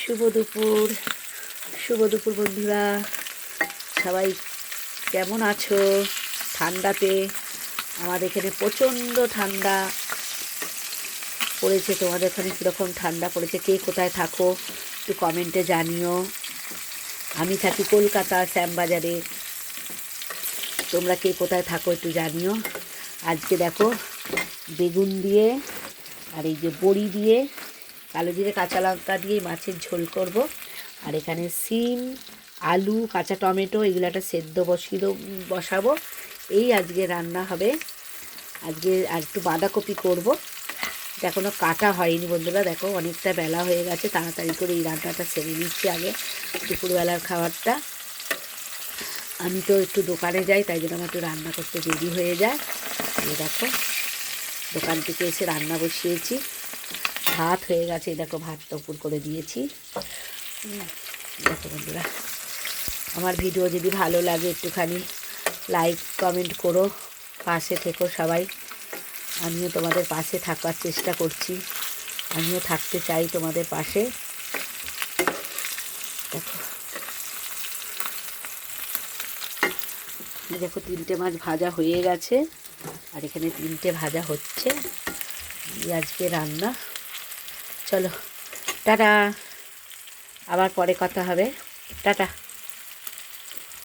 শুভ দুপুর বন্ধুরা, সবাই কেমন আছো? ঠান্ডাতে আমাদের এখানে প্রচণ্ড ঠান্ডা পড়েছে। তোমাদের এখানে কীরকম ঠান্ডা পড়েছে? কে কোথায় থাকো একটু কমেন্টে জানিও। আমি থাকি কলকাতা শ্যামবাজারে, তোমরা কে কোথায় থাকো একটু জানিও। আজকে দেখো বেগুন দিয়ে আর এই যে বড়ি দিয়ে, কালো জিরে কাঁচা লঙ্কা দিয়ে মাছের ঝোল করব। আর এখানে সিম, আলু, কাঁচা টমেটো এগুলো একটা সেদ্ধ বসাবো। এই আজকে রান্না হবে। আজকে আর একটু বাঁধাকপি করব। এটা এখনও কাটা হয়নি বন্ধুরা। দেখো অনেকটা বেলা হয়ে গেছে, তাড়াতাড়ি করে এই রান্নাটা সেরে নিচ্ছি আগে, দুপুরবেলার খাবারটা। আমি তো একটু দোকানে যাই, তাই জন্য আমার একটু রান্না করতে দেরি হয়ে যায়। এই দেখো দোকান থেকে এসে রান্না বসিয়েছি, ভাত হয়ে গেছে। দেখো ভাতটা উপর করে দিয়েছি। দেখো বন্ধুরা, আমার ভিডিও যদি ভালো লাগে একটুখানি লাইক কমেন্ট করো, পাশে থেকো সবাই। আমিও তোমাদের পাশে থাকার চেষ্টা করছি, আমিও থাকতে চাই তোমাদের পাশে। দেখো দেখো 3টে মাছ ভাজা হয়ে গেছে, আর এখানে 3টে ভাজা হচ্ছে। আজকে রান্না। চলো টাটা, আবার পরে কথা হবে। টাটা।